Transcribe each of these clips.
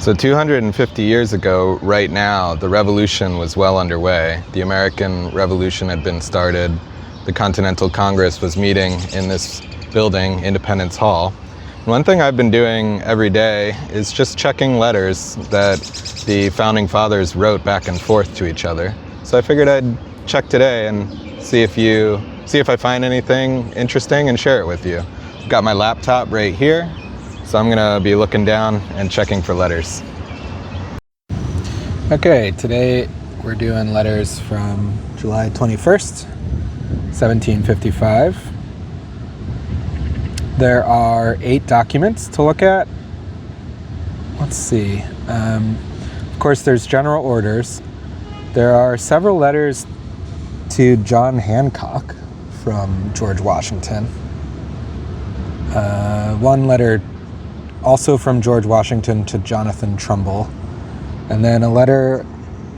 So 250 years ago, right now, the revolution was well underway. The American Revolution had been started. The Continental Congress was meeting in this building, Independence Hall. And one thing I've been doing every day is just checking letters that the Founding Fathers wrote back and forth to each other. So I figured I'd check today and see if I find anything interesting and share it with you. I've got my laptop right here. So I'm gonna be looking down and checking for letters. Okay, today we're doing letters from July 21st, 1755. There are 8 documents to look at. Let's see. Of course, there's general orders. There are several letters to John Hancock from George Washington. One letter also from George Washington to Jonathan Trumbull, and then a letter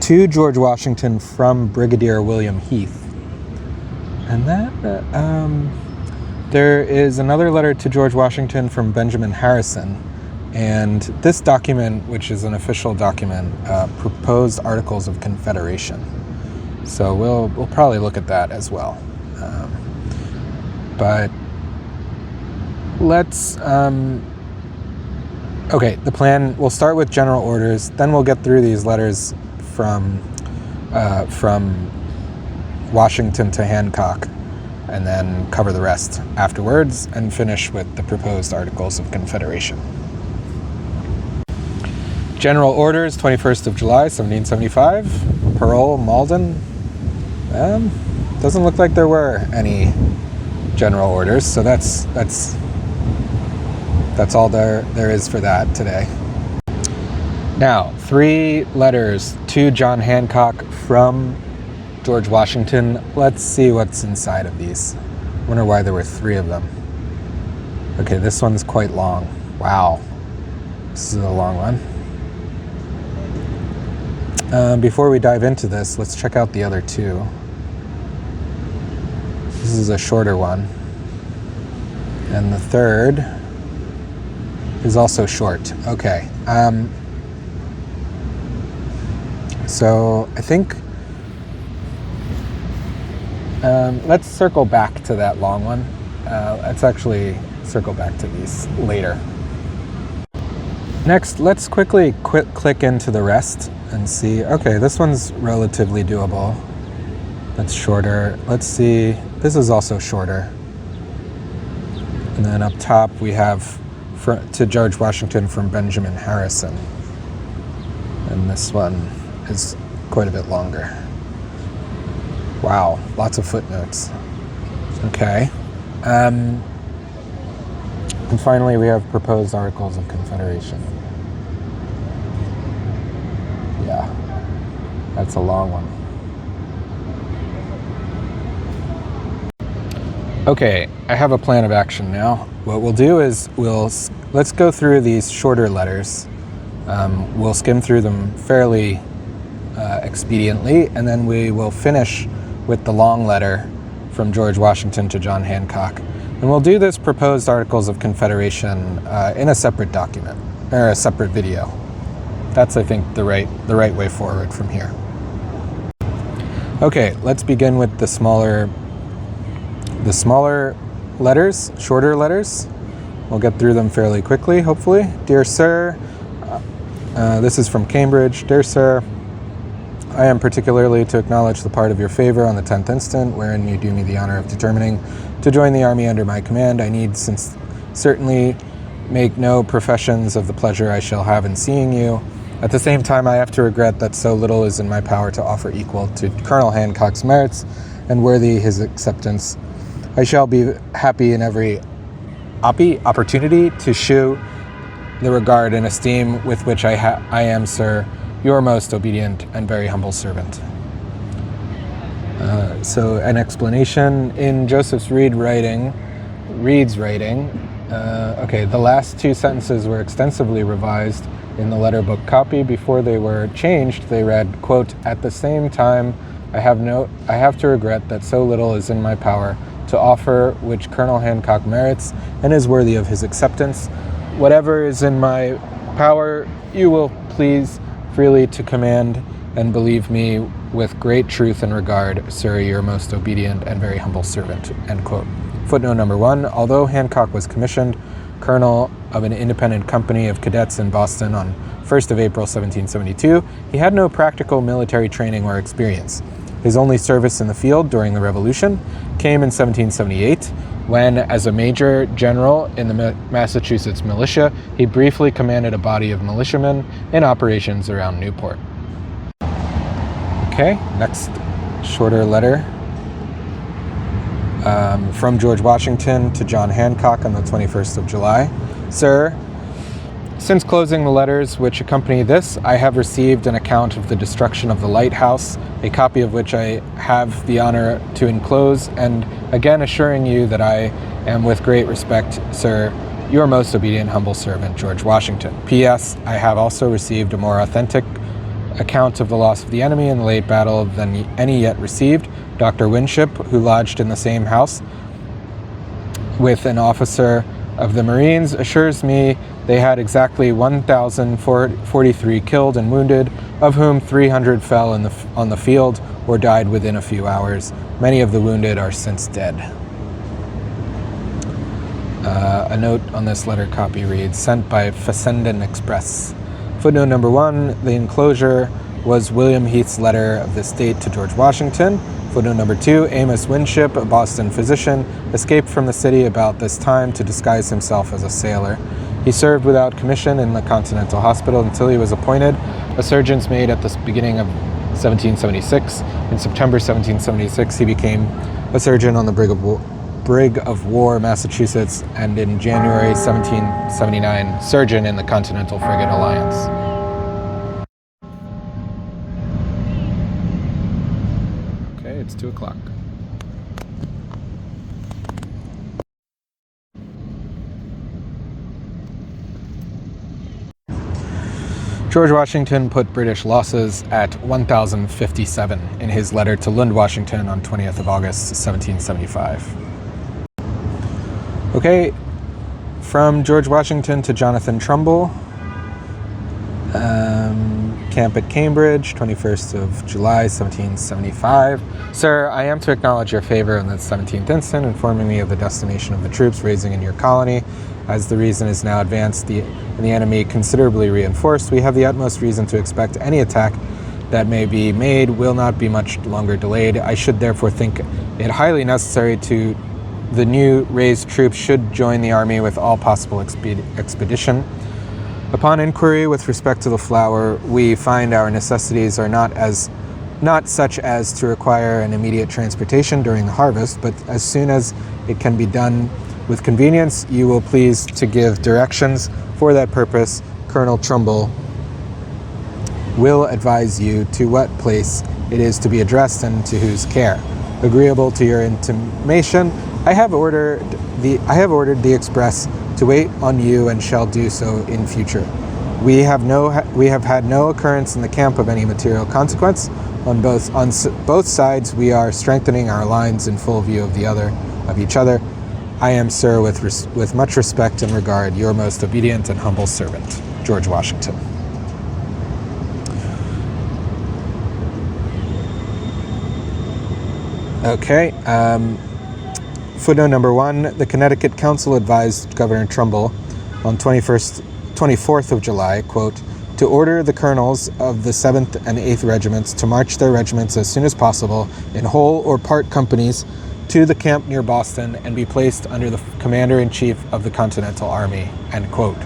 to George Washington from Brigadier William Heath. And that there is another letter to George Washington from Benjamin Harrison, and this document, which is an official document, proposed Articles of Confederation. So we'll probably look at that as well. But let's okay, the plan, we'll start with general orders, then we'll get through these letters from Washington to Hancock, and then cover the rest afterwards, and finish with the proposed Articles of Confederation. General orders, 21st of July, 1775, Parole, Malden. Doesn't look like there were any general orders, so that's all there is for that today. Now, 3 letters to John Hancock from George Washington. Let's see what's inside of these. Wonder why there were 3 of them. Okay, this one's quite long. Wow. This is a long one. Before we dive into this, let's check out the other 2. This is a shorter one. And the third is also short. Okay. So I think let's circle back to that long one. Let's actually circle back to these later. Next, let's quickly click into the rest and see. Okay, this one's relatively doable. That's shorter. Let's see. This is also shorter. And then up top we have to George Washington from Benjamin Harrison. And this one is quite a bit longer. Wow, lots of footnotes. Okay. And finally we have proposed Articles of Confederation. Yeah, that's a long one. Okay, I have a plan of action now. What we'll do is let's go through these shorter letters. We'll skim through them fairly expediently, and then we will finish with the long letter from George Washington to John Hancock. And we'll do this proposed Articles of Confederation in a separate document, or a separate video. That's, I think, the right way forward from here. Okay, let's begin with the smaller letters, shorter letters. We'll get through them fairly quickly, hopefully. Dear Sir, this is from Cambridge. Dear Sir, I am particularly to acknowledge the part of your favor on the 10th instant, wherein you do me the honor of determining to join the army under my command. I need certainly make no professions of the pleasure I shall have in seeing you. At the same time, I have to regret that so little is in my power to offer equal to Colonel Hancock's merits and worthy his acceptance. I shall be happy in every opportunity to shew the regard and esteem with which I am, sir, your most obedient and very humble servant. So an explanation in Joseph Reed's writing. Okay, the last 2 sentences were extensively revised in the letter book copy. Before they were changed, they read, quote, "At the same time, I have to regret that so little is in my power to offer which Colonel Hancock merits and is worthy of his acceptance. Whatever is in my power, you will please freely to command and believe me with great truth and regard, sir, your most obedient and very humble servant, end quote. Footnote number 1, although Hancock was commissioned colonel of an independent company of cadets in Boston on 1st of April 1772, he had no practical military training or experience. His only service in the field during the Revolution came in 1778, when, as a major general in the Massachusetts militia, he briefly commanded a body of militiamen in operations around Newport. Okay, next shorter letter from George Washington to John Hancock on the 21st of July. Sir, since closing the letters which accompany this, I have received an account of the destruction of the lighthouse, a copy of which I have the honor to enclose, and again assuring you that I am with great respect, sir, your most obedient humble servant, George Washington. P.S. I have also received a more authentic account of the loss of the enemy in the late battle than any yet received. Dr. Winship, who lodged in the same house with an officer of the Marines, assures me they had exactly 1,043 killed and wounded, of whom 300 fell on the field or died within a few hours. Many of the wounded are since dead. A note on this letter copy reads, sent by Fessenden Express. Footnote number 1, the enclosure was William Heath's letter of this date to George Washington. Footnote number 2, Amos Winship, a Boston physician, escaped from the city about this time to disguise himself as a sailor. He served without commission in the Continental Hospital until he was appointed a surgeon's mate at the beginning of 1776. In September 1776, he became a surgeon on the Brig of War, Massachusetts, and in January 1779, surgeon in the Continental Frigate Alliance. Okay, it's 2 o'clock. George Washington put British losses at 1,057 in his letter to Lund, Washington on 20th of August, 1775. Okay, from George Washington to Jonathan Trumbull, camp at Cambridge, 21st of July, 1775. Sir, I am to acknowledge your favor on the 17th instant, informing me of the destination of the troops raising in your colony. As the reason is now advanced and the enemy considerably reinforced, we have the utmost reason to expect any attack that may be made will not be much longer delayed. I should therefore think it highly necessary to the new raised troops should join the army with all possible expedition. Upon inquiry with respect to the flour, we find our necessities are not such as to require an immediate transportation during the harvest, but as soon as it can be done with convenience, you will please to give directions for that purpose. Colonel Trumbull will advise you to what place it is to be addressed and to whose care. Agreeable to your intimation, I have ordered the express to wait on you and shall do so in future. We have had no occurrence in the camp of any material consequence. On both sides, we are strengthening our lines in full view of each other. I am, sir, with much respect and regard, your most obedient and humble servant, George Washington. Okay. Footnote number 1, the Connecticut Council advised Governor Trumbull on 24th of July, quote, to order the colonels of the 7th and 8th regiments to march their regiments as soon as possible in whole or part companies to the camp near Boston and be placed under the Commander-in-Chief of the Continental Army, end quote.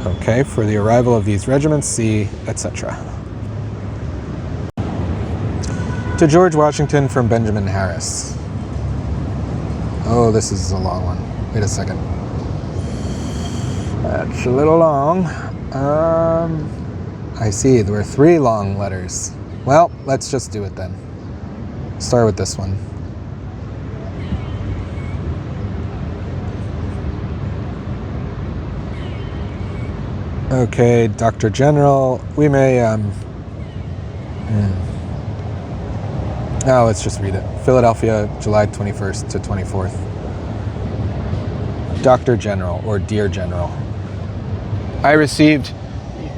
Okay, for the arrival of these regiments, see, etc. To George Washington from Benjamin Harris. Oh, this is a long one. Wait a second. That's a little long. I see, there were 3 long letters. Well, let's just do it then. Start with this one. Okay, Dr. General, we may, let's just read it. Philadelphia, July 21st to 24th. Dr. General, or Dear General, I received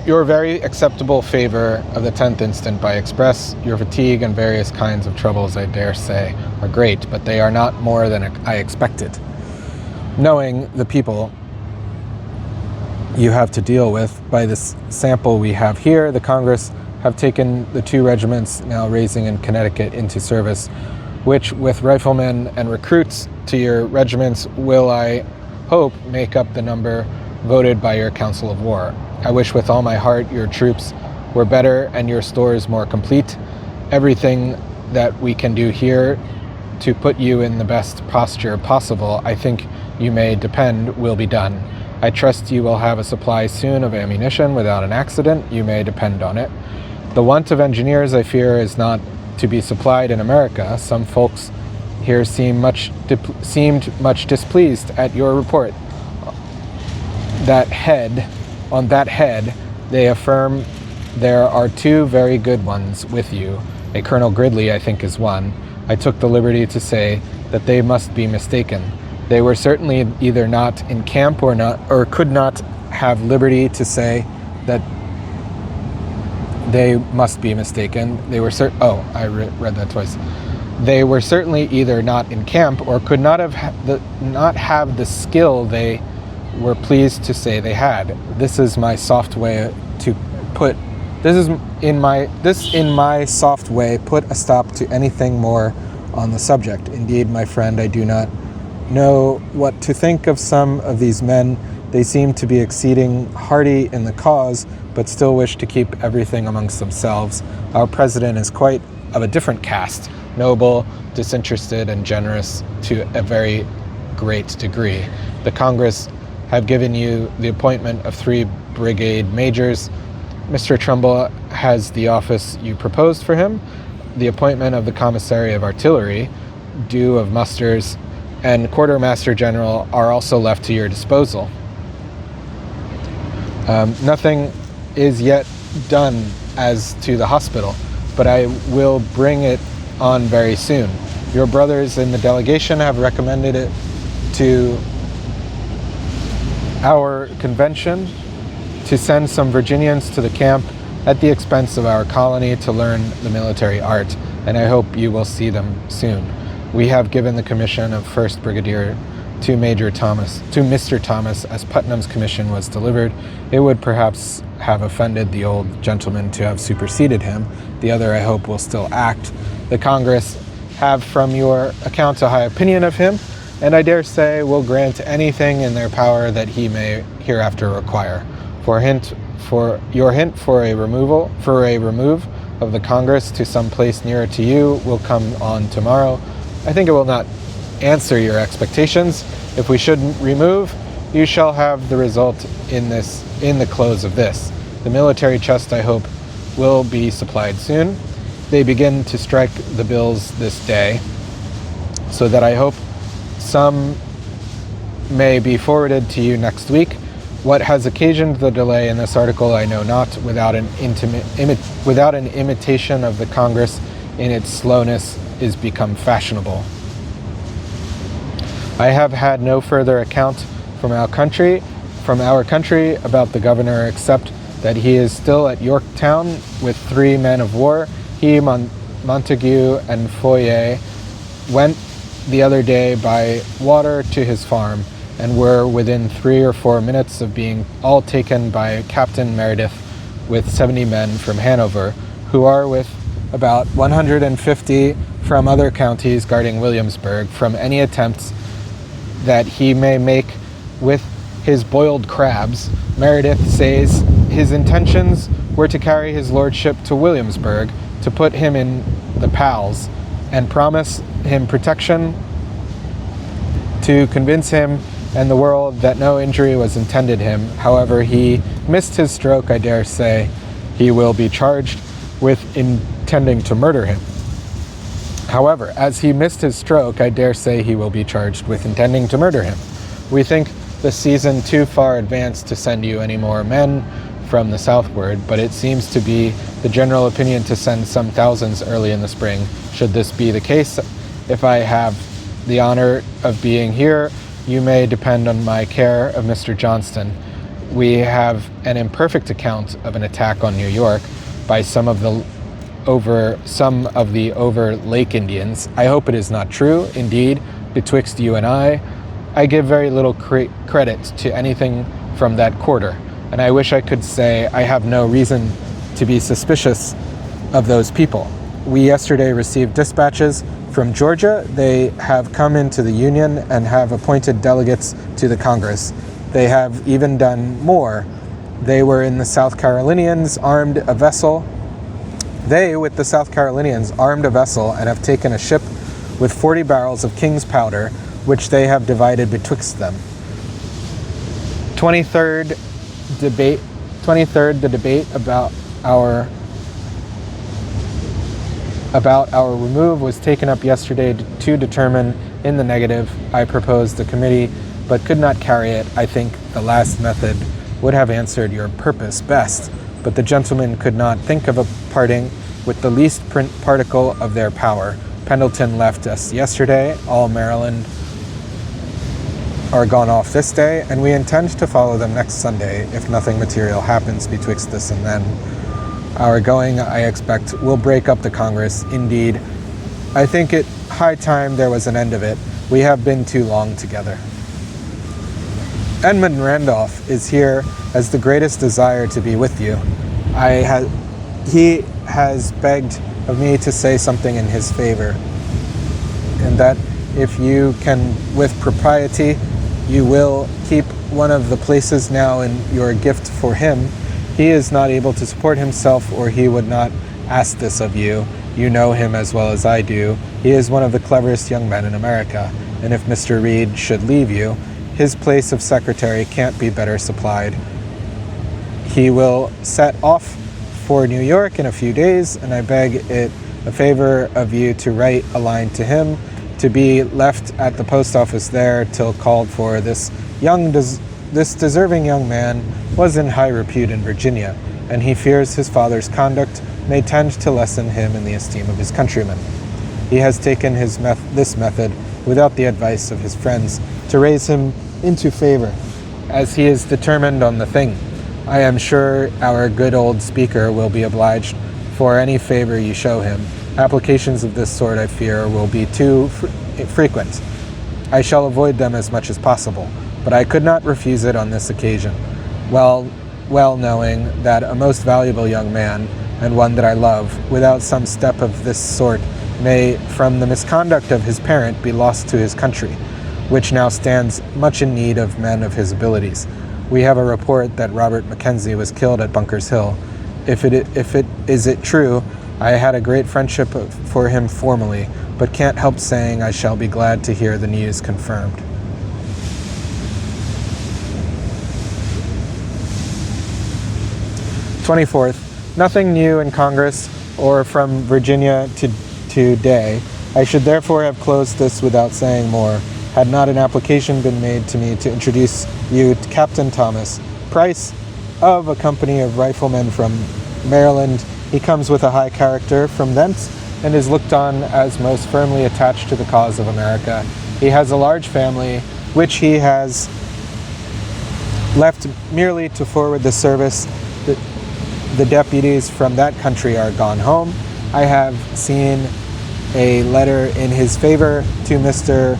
your very acceptable favor of the 10th instant by express. Your fatigue and various kinds of troubles, I dare say, are great, but they are not more than I expected. Knowing the people you have to deal with, by this sample we have here, the Congress have taken the 2 regiments now raising in Connecticut into service, which with riflemen and recruits to your regiments will, I hope, make up the number voted by your Council of War. I wish with all my heart your troops were better and your stores more complete. Everything that we can do here to put you in the best posture possible, I think you may depend, will be done. I trust you will have a supply soon of ammunition without an accident. You may depend on it. The want of engineers, I fear, is not to be supplied in America. Some folks here seemed much displeased at your report. On that head, they affirm there are 2 very good ones with you. A Colonel Gridley, I think, is one. I took the liberty to say that they must be mistaken. They were certainly either not in camp or could not have liberty to say that they must be mistaken. They were I read that twice. They were certainly either not in camp or could not have the skill they were pleased to say they had. This is my soft way to put. This in my soft way put a stop to anything more on the subject. Indeed, my friend, I do not know what to think of some of these men. They seem to be exceeding hearty in the cause, but still wish to keep everything amongst themselves. Our president is quite of a different cast, noble, disinterested, and generous to a very great degree. The Congress have given you the appointment of 3 brigade majors. Mr. Trumbull has the office you proposed for him. The appointment of the commissary of artillery, due of musters, and quartermaster general are also left to your disposal. Nothing is yet done as to the hospital, but I will bring it on very soon. Your brothers in the delegation have recommended it to our convention to send some Virginians to the camp at the expense of our colony to learn the military art, and I hope you will see them soon. We have given the commission of 1st Brigadier to Mr. Thomas, as Putnam's commission was delivered. It would perhaps have offended the old gentleman to have superseded him. The other, I hope, will still act. The Congress have from your account a high opinion of him, and I dare say will grant anything in their power that he may hereafter require. For your hint for a remove of the Congress to some place nearer to you will come on tomorrow. I think it will not answer your expectations. If we shouldn't remove, you shall have the result in the close of this. The military chest, I hope, will be supplied soon. They begin to strike the bills this day, so that I hope some may be forwarded to you next week. What has occasioned the delay in this article I know not, without an imitation of the Congress in its slowness is become fashionable. I have had no further account from our country about the governor, except that he is still at Yorktown with 3 men of war. He, Montague, and Foyer went the other day by water to his farm, and were within 3 or 4 minutes of being all taken by Captain Meredith with 70 men from Hanover, who are with about 150 from other counties guarding Williamsburg from any attempts that he may make with his boiled crabs. Meredith says his intentions were to carry his lordship to Williamsburg, to put him in the pals, and promise him protection, to convince him and the world that no injury was intended him. However, he missed his stroke. I dare say he will be charged with intending to murder him. However, as he missed his stroke, I dare say he will be charged with intending to murder him. We think the season too far advanced to send you any more men from the southward, but it seems to be the general opinion to send some thousands early in the spring. Should this be the case, if I have the honor of being here, you may depend on my care of Mr. Johnston. We have an imperfect account of an attack on New York by some of the over Lake Indians. I hope it is not true. Indeed, betwixt you and I give very little credit to anything from that quarter, and I wish I could say I have no reason to be suspicious of those people. We yesterday received dispatches from Georgia. They have come into the Union and have appointed delegates to the Congress. They have even done more. They were in the South Carolinians, armed a vessel. They, with the South Carolinians, armed a vessel and have taken a ship with 40 barrels of King's powder, which they have divided betwixt them. 23rd, the debate about our remove was taken up yesterday to determine in the negative. I proposed the committee, but could not carry it. I think the last method would have answered your purpose best, but the gentlemen could not think of a parting with the least particle of their power. Pendleton left us yesterday. All Maryland are gone off this day, and we intend to follow them next Sunday if nothing material happens betwixt this and then. Our going, I expect, will break up the Congress. Indeed, I think it high time there was an end of it. We have been too long together. Edmund Randolph is here as the greatest desire to be with you. He has begged of me to say something in his favor, and that if you can, with propriety, you will keep one of the places now in your gift for him. He is not able to support himself, or he would not ask this of you. You know him as well as I do. He is one of the cleverest young men in America, and if Mr. Reed should leave you, his place of secretary can't be better supplied. He will set off for New York in a few days, and I beg it a favor of you to write a line to him to be left at the post office there till called for. This deserving young man was in high repute in Virginia, and he fears his father's conduct may tend to lessen him in the esteem of his countrymen. He has taken this method without the advice of his friends to raise him into favor, as he is determined on the thing. I am sure our good old speaker will be obliged for any favor you show him. Applications of this sort, I fear, will be too frequent. I shall avoid them as much as possible, but I could not refuse it on this occasion, well knowing that a most valuable young man, and one that I love, without some step of this sort, may, from the misconduct of his parent, be lost to his country, which now stands much in need of men of his abilities. We have a report that Robert Mackenzie was killed at Bunker's Hill. If it is true, I had a great friendship for him formerly, but can't help saying I shall be glad to hear the news confirmed. "24th, nothing new in Congress or from Virginia to today. I should therefore have closed this without saying more, had not an application been made to me to introduce you to Captain Thomas Price of a company of riflemen from Maryland. He comes with a high character from thence, and is looked on as most firmly attached to the cause of America. He has a large family, which he has left merely to forward the service. The deputies from that country are gone home. I have seen a letter in his favor to Mr.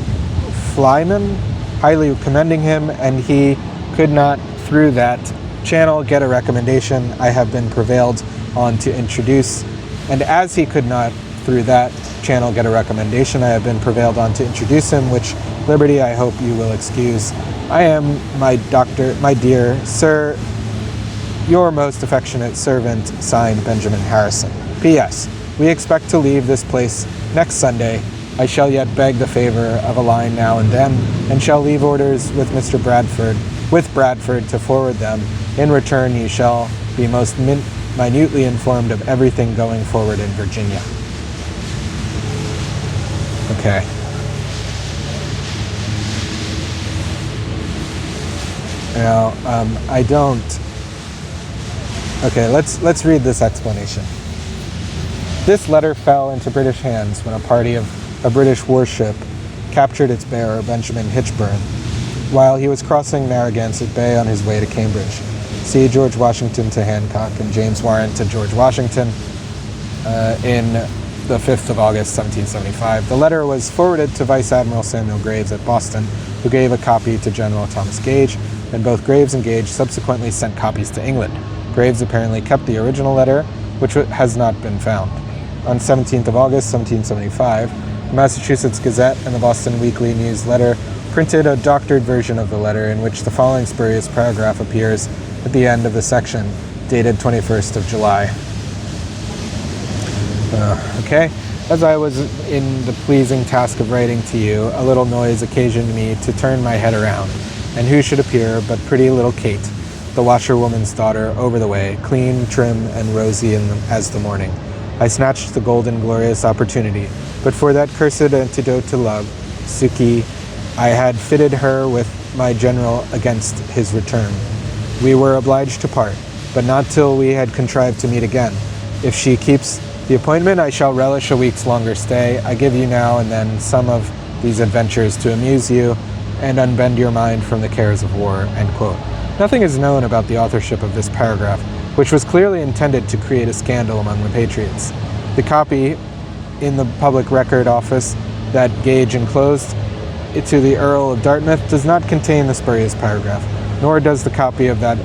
Flyman, highly commending him, and he could not, through that channel, get a recommendation. I have been prevailed on to introduce, and as he could not, through that channel, get a recommendation, I have been prevailed on to introduce him, which liberty I hope you will excuse. I am, my dear sir, your most affectionate servant, signed Benjamin Harrison. P.S. We expect to leave this place next Sunday. I shall yet beg the favor of a line now and then, and shall leave orders with Bradford to forward them. In return, you shall be most minutely informed of everything going forward in Virginia." Okay. Now, I don't. Okay, let's read this explanation. This letter fell into British hands when a party of a British warship captured its bearer, Benjamin Hitchburn. while he was crossing Narragansett Bay on his way to Cambridge. See George Washington to Hancock and James Warren to George Washington in the 5th of August, 1775. The letter was forwarded to Vice Admiral Samuel Graves at Boston, who gave a copy to General Thomas Gage, and both Graves and Gage subsequently sent copies to England. Graves apparently kept the original letter, which has not been found. On 17th of August, 1775, the Massachusetts Gazette and the Boston Weekly News Letter printed a doctored version of the letter in which the following spurious paragraph appears at the end of the section, dated 21st of July. Okay. As I was in the pleasing task of writing to you, a little noise occasioned me to turn my head around, and who should appear but pretty little Kate, the washerwoman's daughter, over the way, clean, trim, and rosy as the morning. I snatched the golden, glorious opportunity, but for that cursed antidote to love, Suki, I had fitted her with my general against his return. We were obliged to part, but not till we had contrived to meet again. If she keeps the appointment, I shall relish a week's longer stay. I give you now and then some of these adventures to amuse you and unbend your mind from the cares of war." End quote. Nothing is known about the authorship of this paragraph, which was clearly intended to create a scandal among the Patriots. The copy in the Public Record Office that Gage enclosed to the Earl of Dartmouth does not contain the spurious paragraph, nor does the copy of that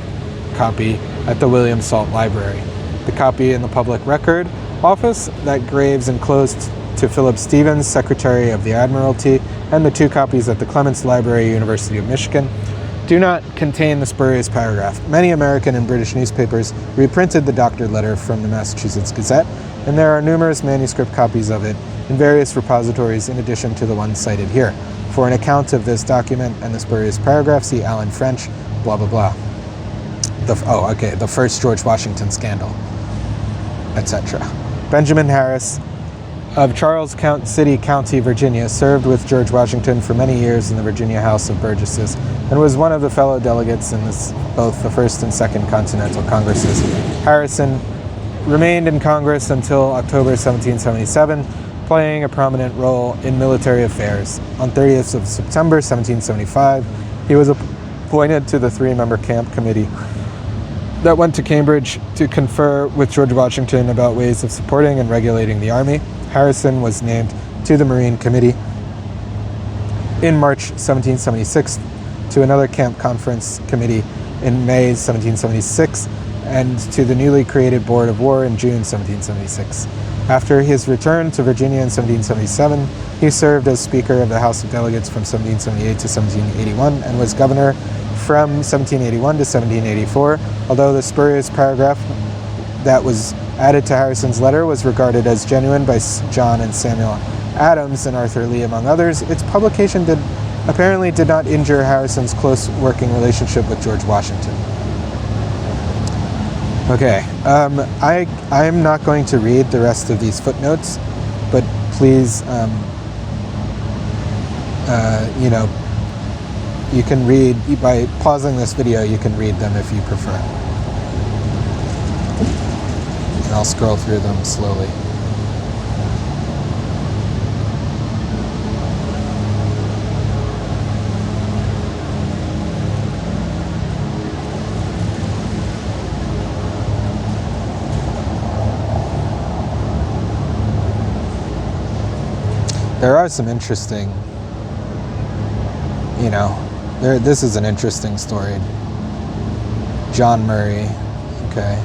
copy at the William Salt Library. The copy in the Public Record Office that Graves enclosed to Philip Stevens, Secretary of the Admiralty, and the 2 copies at the Clements Library, University of Michigan, do not contain the spurious paragraph. Many American and British newspapers reprinted the doctored letter from the Massachusetts Gazette, and there are numerous manuscript copies of it in various repositories in addition to the one cited here. For an account of this document and the spurious paragraph, see Alan French, blah, blah, blah. The first George Washington scandal, etc. Benjamin Harris of Charles City County, Virginia, served with George Washington for many years in the Virginia House of Burgesses and was one of the fellow delegates in both the First and Second Continental Congresses. Harrison remained in Congress until October 1777, playing a prominent role in military affairs. On 30th of September 1775, he was appointed to the 3-member camp committee that went to Cambridge to confer with George Washington about ways of supporting and regulating the Army. Harrison was named to the Marine Committee in March 1776, to another camp conference committee in May 1776, and to the newly created Board of War in June 1776. After his return to Virginia in 1777, he served as Speaker of the House of Delegates from 1778 to 1781 and was Governor from 1781 to 1784, although the spurious paragraph that was added to Harrison's letter was regarded as genuine by John and Samuel Adams and Arthur Lee, among others. Its publication apparently did not injure Harrison's close working relationship with George Washington. Okay, I'm not going to read the rest of these footnotes, but please, you can read, by pausing this video, you can read them if you prefer. And I'll scroll through them slowly. There are some interesting, this is an interesting story. John Murray, okay.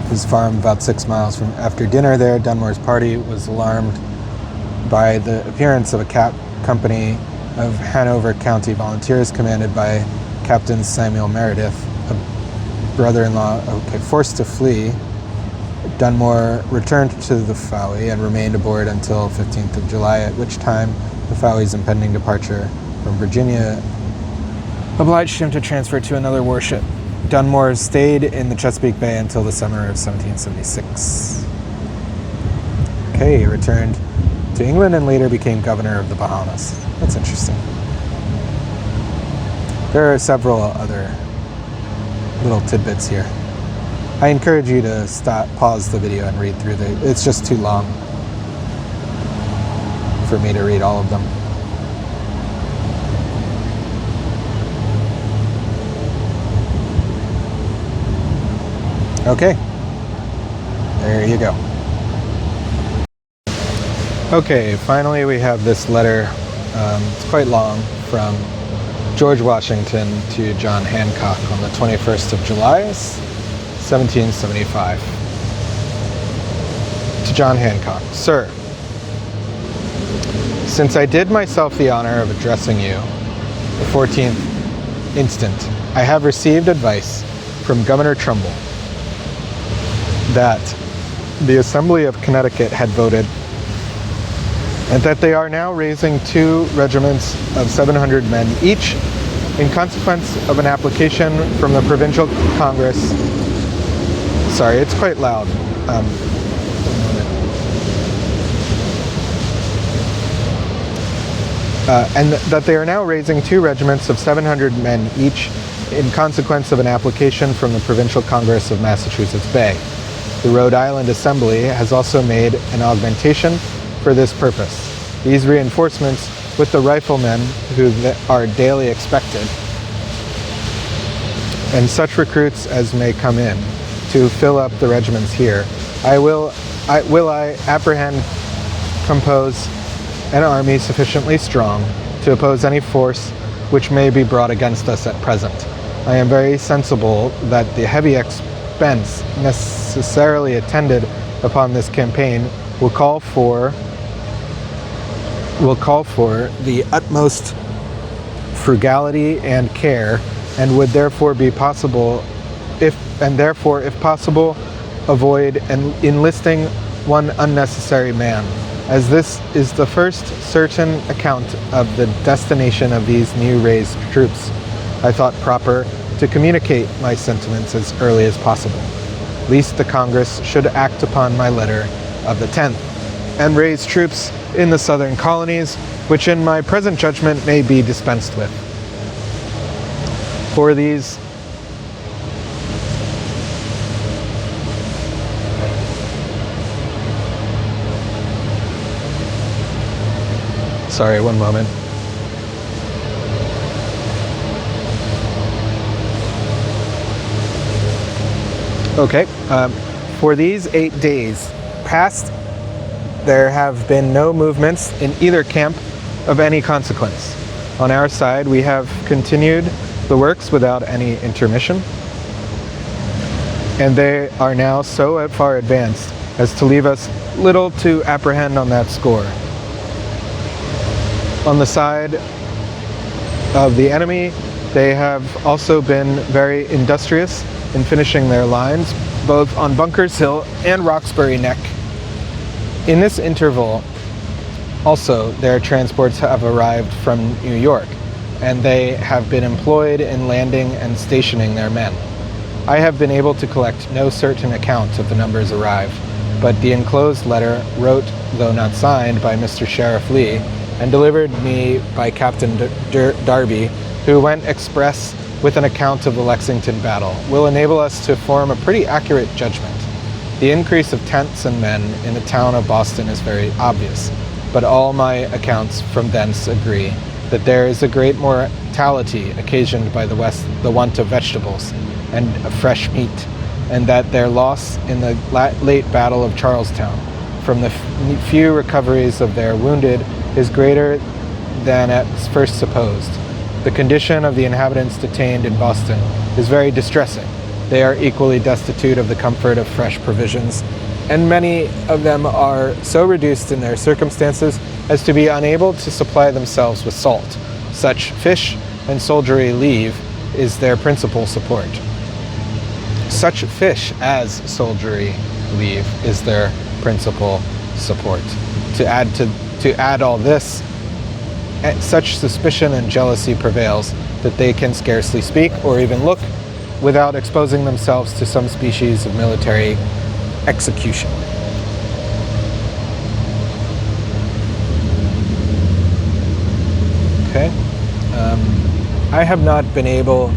His farm about 6 miles from. After dinner there, Dunmore's party was alarmed by the appearance of a company of Hanover County volunteers commanded by Captain Samuel Meredith, a brother-in-law. Forced to flee, Dunmore returned to the Fowey and remained aboard until 15th of July, at which time the Fowey's impending departure from Virginia obliged him to transfer to another warship. Dunmore stayed in the Chesapeake Bay until the summer of 1776. He returned to England and later became governor of the Bahamas. That's interesting. There are several other little tidbits here. I encourage you to pause the video and read through it's just too long for me to read all of them. Okay, there you go. Okay, finally we have this letter. It's quite long, from George Washington to John Hancock on the 21st of July, 1775. To John Hancock. Sir, since I did myself the honor of addressing you the 14th instant, I have received advice from Governor Trumbull that the Assembly of Connecticut had voted, and that they are now raising 2 regiments of 700 men each in consequence of an application from the Provincial Congress. Sorry, it's quite loud. And that they are now raising 2 regiments of 700 men each in consequence of an application from the Provincial Congress of Massachusetts Bay. The Rhode Island Assembly has also made an augmentation for this purpose. These reinforcements, with the riflemen who are daily expected, and such recruits as may come in to fill up the regiments here, I apprehend compose an army sufficiently strong to oppose any force which may be brought against us at present. I am very sensible that the heavy expense necessarily attended upon this campaign will call for the utmost frugality and care, and would therefore be possible, if possible, avoid enlisting one unnecessary man. As this is the first certain account of the destination of these new raised troops, I thought proper to communicate my sentiments as early as possible, lest the Congress should act upon my letter of the 10th, and raise troops in the southern colonies, which in my present judgment may be dispensed with. For these Sorry, one moment. Okay, for these 8 days past, there have been no movements in either camp of any consequence. On our side, we have continued the works without any intermission, and they are now so far advanced as to leave us little to apprehend on that score. On the side of the enemy, they have also been very industrious in finishing their lines, both on Bunker's Hill and Roxbury Neck. In this interval, also, their transports have arrived from New York, and they have been employed in landing and stationing their men. I have been able to collect no certain account of the numbers arrived, but the enclosed letter, wrote, though not signed, by Mr. Sheriff Lee, and delivered me by Captain Darby, who went express with an account of the Lexington battle, will enable us to form a pretty accurate judgment. The increase of tents and men in the town of Boston is very obvious, but all my accounts from thence agree that there is a great mortality occasioned by the want of vegetables and fresh meat, and that their loss in the late battle of Charlestown, from the few recoveries of their wounded, is greater than at first supposed. The condition of the inhabitants detained in Boston is very distressing. They are equally destitute of the comfort of fresh provisions, and many of them are so reduced in their circumstances as to be unable to supply themselves with salt. Such fish and soldiery leave is their principal support. Such fish as soldiery leave is their principal support. To add all this, such suspicion and jealousy prevails that they can scarcely speak or even look without exposing themselves to some species of military execution. Okay. I have not been able,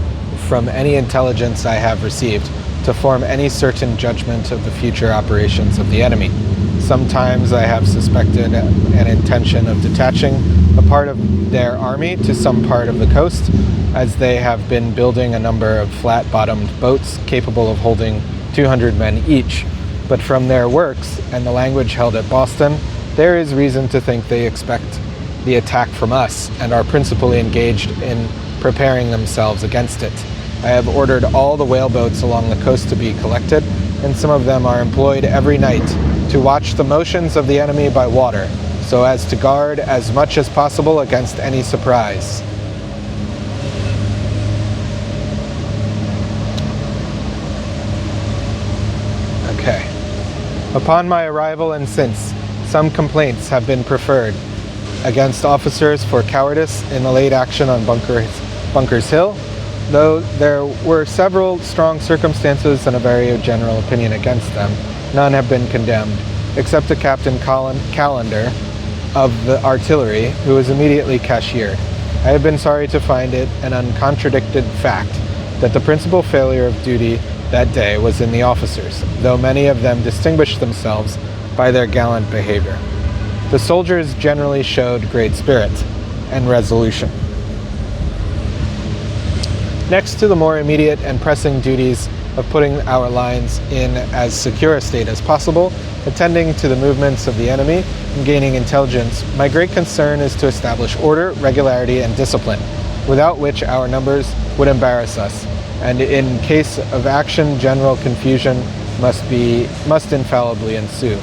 from any intelligence I have received, to form any certain judgment of the future operations of the enemy. Sometimes I have suspected an intention of detaching a part of their army to some part of the coast, as they have been building a number of flat-bottomed boats capable of holding 200 men each. But from their works and the language held at Boston, there is reason to think they expect the attack from us and are principally engaged in preparing themselves against it. I have ordered all the whaleboats along the coast to be collected, and some of them are employed every night to watch the motions of the enemy by water, so as to guard as much as possible against any surprise. Okay. Upon my arrival and since, some complaints have been preferred against officers for cowardice in the late action on Bunker's Hill, though there were several strong circumstances and a very general opinion against them. None have been condemned, except a Captain Callender of the artillery, who was immediately cashiered. I have been sorry to find it an uncontradicted fact that the principal failure of duty that day was in the officers, though many of them distinguished themselves by their gallant behavior. The soldiers generally showed great spirit and resolution. Next to the more immediate and pressing duties of putting our lines in as secure a state as possible, attending to the movements of the enemy, and gaining intelligence, my great concern is to establish order, regularity, and discipline, without which our numbers would embarrass us, and in case of action, general confusion must infallibly ensue.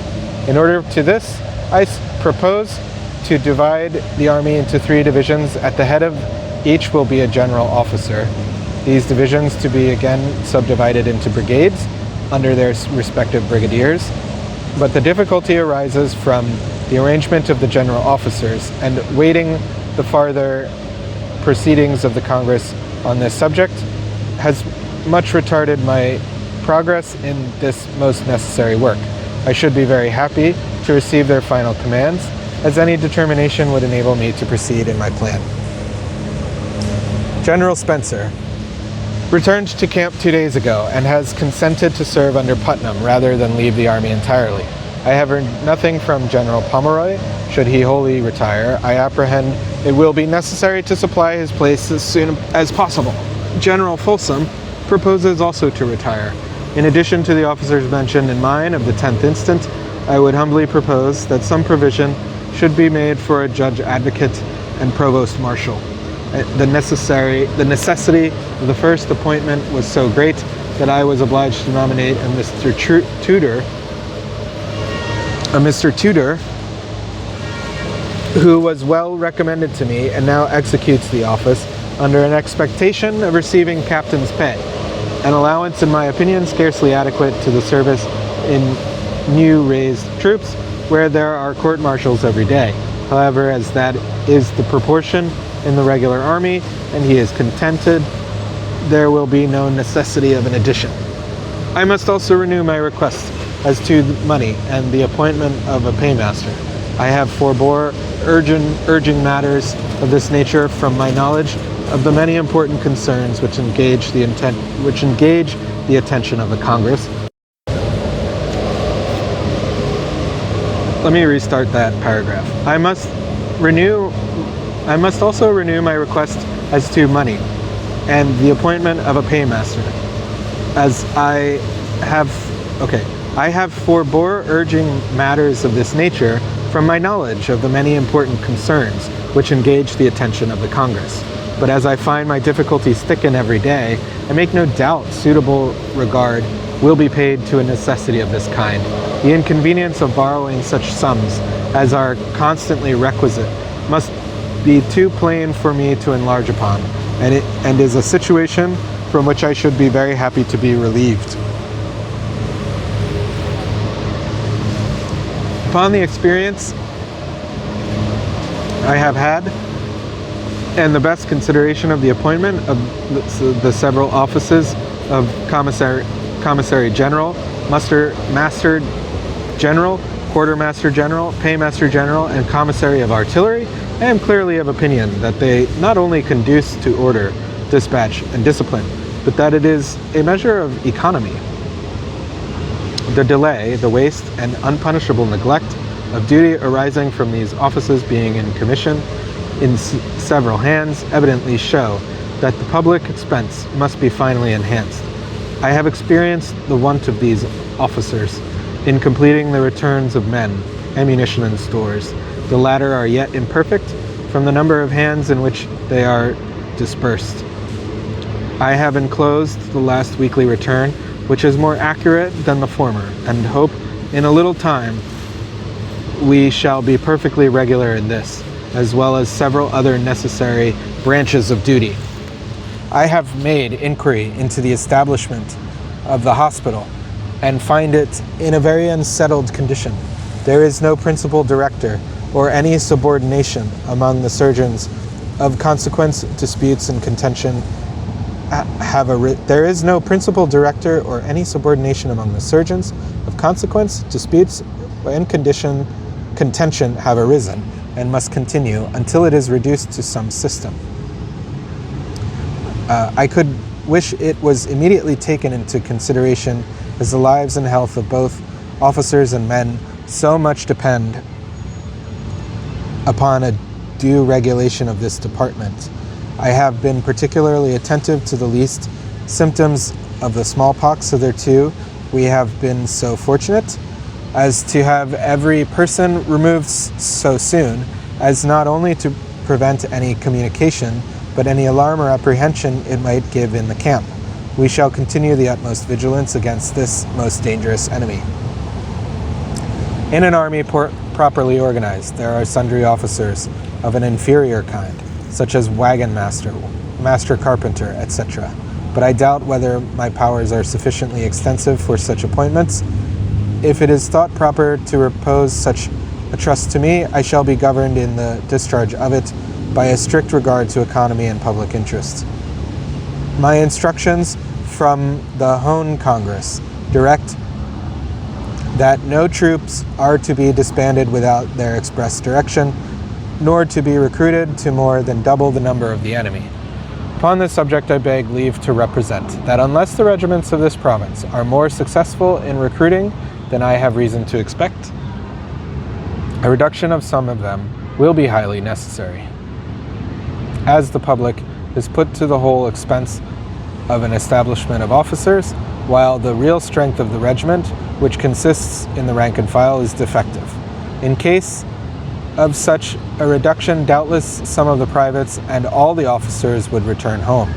In order to this, I propose to divide the army into 3 divisions. At the head of each will be a general officer. These divisions to be again subdivided into brigades under their respective brigadiers. But the difficulty arises from the arrangement of the general officers, and waiting the farther proceedings of the Congress on this subject has much retarded my progress in this most necessary work. I should be very happy to receive their final commands, as any determination would enable me to proceed in my plan. General Spencer returned to camp 2 days ago and has consented to serve under Putnam rather than leave the army entirely. I have heard nothing from General Pomeroy. Should he wholly retire, I apprehend it will be necessary to supply his place as soon as possible. General Folsom proposes also to retire. In addition to the officers mentioned in mine of the 10th instant, I would humbly propose that some provision should be made for a judge advocate and provost marshal. The necessity of the first appointment was so great that I was obliged to nominate a Mr. Tudor, who was well recommended to me and now executes the office under an expectation of receiving captain's pay, an allowance, in my opinion, scarcely adequate to the service in new raised troops, where there are court-martials every day. However, as that is the proportion in the regular army, and he is contented, there will be no necessity of an addition. I must also renew my request as to money and the appointment of a paymaster. I have forebore urging matters of this nature from my knowledge of the many important concerns which engage the attention of the Congress. Let me restart that paragraph. I must also renew my request as to money and the appointment of a paymaster, as I have forebore urging matters of this nature from my knowledge of the many important concerns which engage the attention of the Congress. But as I find my difficulties thicken every day, I make no doubt suitable regard will be paid to a necessity of this kind. The inconvenience of borrowing such sums as are constantly requisite must be too plain for me to enlarge upon, and is a situation from which I should be very happy to be relieved. Upon the experience I have had, and the best consideration of the appointment of the several offices of Commissary General, Master General, Quartermaster General, Paymaster General, and Commissary of Artillery, I am clearly of opinion that they not only conduce to order, dispatch, and discipline, but that it is a measure of economy The delay, the waste, and unpunishable neglect of duty arising from these offices being in commission in several hands evidently show that the public expense must be finally enhanced. I have experienced the want of these officers in completing the returns of men, ammunition, and stores. The latter are yet imperfect from the number of hands in which they are dispersed. I have enclosed the last weekly return, which is more accurate than the former, and hope in a little time we shall be perfectly regular in this, as well as several other necessary branches of duty. I have made inquiry into the establishment of the hospital and find it in a very unsettled condition. There is no principal director or any subordination among the surgeons of consequence. Disputes and contention There is no principal director or any subordination among the surgeons. Of consequence, disputes and contention have arisen and must continue until it is reduced to some system. I could wish it was immediately taken into consideration, as the lives and health of both officers and men so much depend upon a due regulation of this department. I have been particularly attentive to the least symptoms of the smallpox. Hitherto, we have been so fortunate as to have every person removed so soon as not only to prevent any communication, but any alarm or apprehension it might give in the camp. We shall continue the utmost vigilance against this most dangerous enemy. In an army properly organized, there are sundry officers of an inferior kind, such as wagon master, master carpenter, etc. But I doubt whether my powers are sufficiently extensive for such appointments. If it is thought proper to repose such a trust to me, I shall be governed in the discharge of it by a strict regard to economy and public interest. My instructions from the Hone Congress direct that no troops are to be disbanded without their express direction, nor to be recruited to more than double the number of the enemy. Upon this subject, I beg leave to represent that unless the regiments of this province are more successful in recruiting than I have reason to expect, a reduction of some of them will be highly necessary, as the public is put to the whole expense of an establishment of officers, while the real strength of the regiment, which consists in the rank and file, is defective. In case of such a reduction, doubtless some of the privates and all the officers would return home.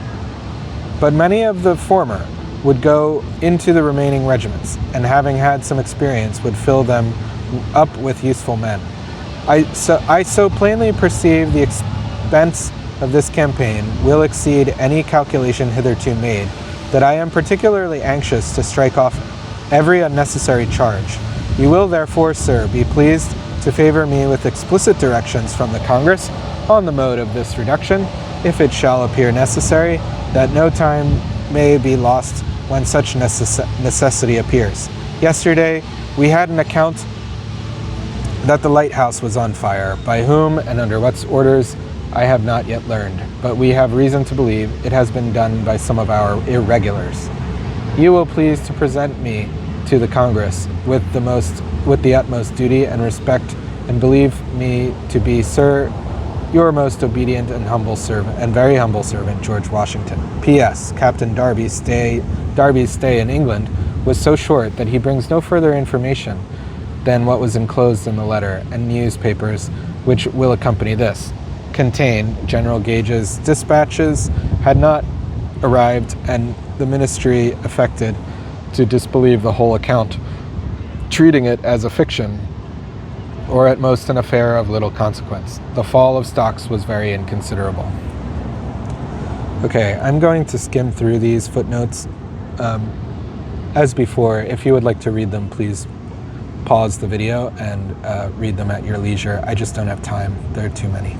But many of the former would go into the remaining regiments, and having had some experience, would fill them up with useful men. I so plainly perceive the expense of this campaign will exceed any calculation hitherto made, that I am particularly anxious to strike off every unnecessary charge. You will therefore, sir, be pleased to favor me with explicit directions from the Congress on the mode of this reduction, if it shall appear necessary, that no time may be lost when such necessity appears. Yesterday, we had an account that the lighthouse was on fire. By whom and under what orders, I have not yet learned, but we have reason to believe it has been done by some of our irregulars. You will please to present me to the Congress with the utmost duty and respect, and believe me to be, sir, your most obedient and very humble servant, George Washington. P.S. Captain Darby's stay in England was so short that he brings no further information than what was enclosed in the letter, and newspapers which will accompany this contain General Gage's dispatches had not arrived, and the ministry affected to disbelieve the whole account, treating it as a fiction, or at most an affair of little consequence. The fall of stocks was very inconsiderable. Okay, I'm going to skim through these footnotes. As before, if you would like to read them, please pause the video and read them at your leisure. I just don't have time. There are too many.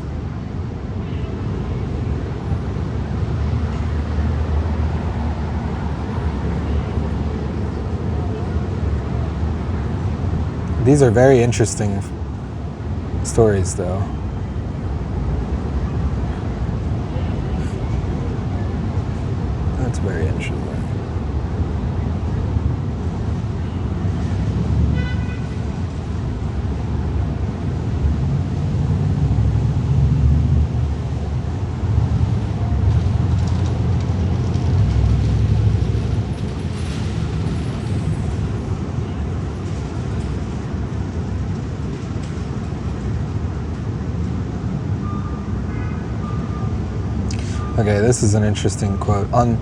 These are very interesting stories, though. That's very interesting. Okay, this is an interesting quote. On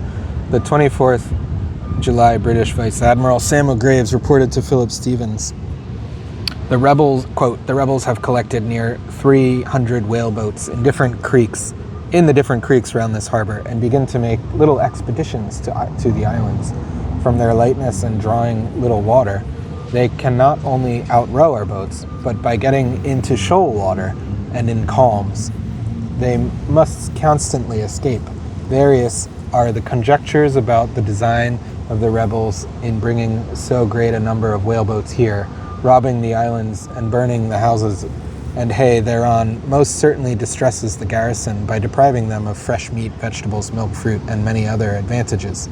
the 24th July, British Vice Admiral Samuel Graves reported to Philip Stevens, the rebels, quote, the rebels have collected near 300 whaleboats in the different creeks around this harbor and begin to make little expeditions to the islands. From their lightness and drawing little water, they can not only outrow our boats, but by getting into shoal water and in calms, they must constantly escape. Various are the conjectures about the design of the rebels in bringing so great a number of whaleboats here, robbing the islands and burning the houses and hay thereon most certainly distresses the garrison by depriving them of fresh meat, vegetables, milk, fruit, and many other advantages.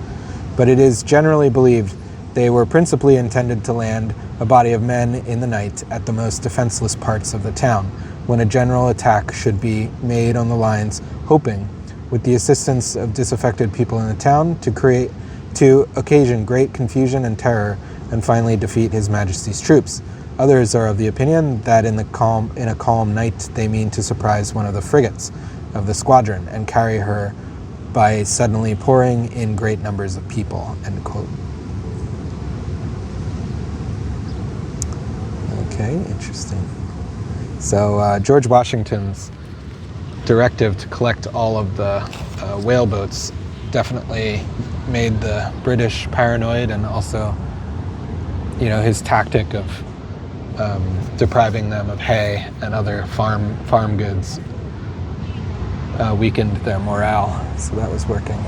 But it is generally believed they were principally intended to land a body of men in the night at the most defenseless parts of the town, when a general attack should be made on the lines, hoping, with the assistance of disaffected people in the town, to occasion great confusion and terror, and finally defeat His Majesty's troops. Others are of the opinion that in a calm night they mean to surprise one of the frigates of the squadron and carry her by suddenly pouring in great numbers of people, end quote. Okay, interesting. So George Washington's directive to collect all of the whaleboats definitely made the British paranoid, and also, his tactic of depriving them of hay and other farm goods weakened their morale. So that was working.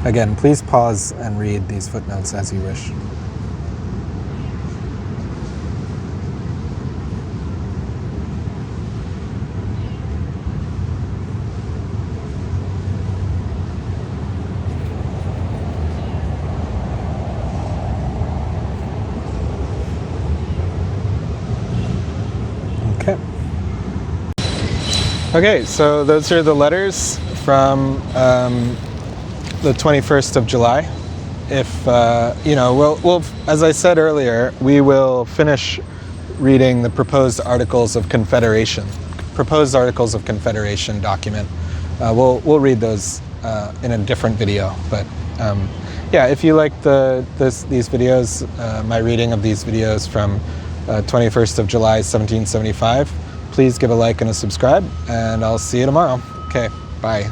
Again, please pause and read these footnotes as you wish. Okay, so those are the letters from the 21st of July. If, we'll, as I said earlier, we will finish reading the proposed Articles of Confederation document. We'll read those in a different video. But if you like these videos, my reading of these videos from 21st of July, 1775, please give a like and a subscribe, and I'll see you tomorrow. Okay, bye.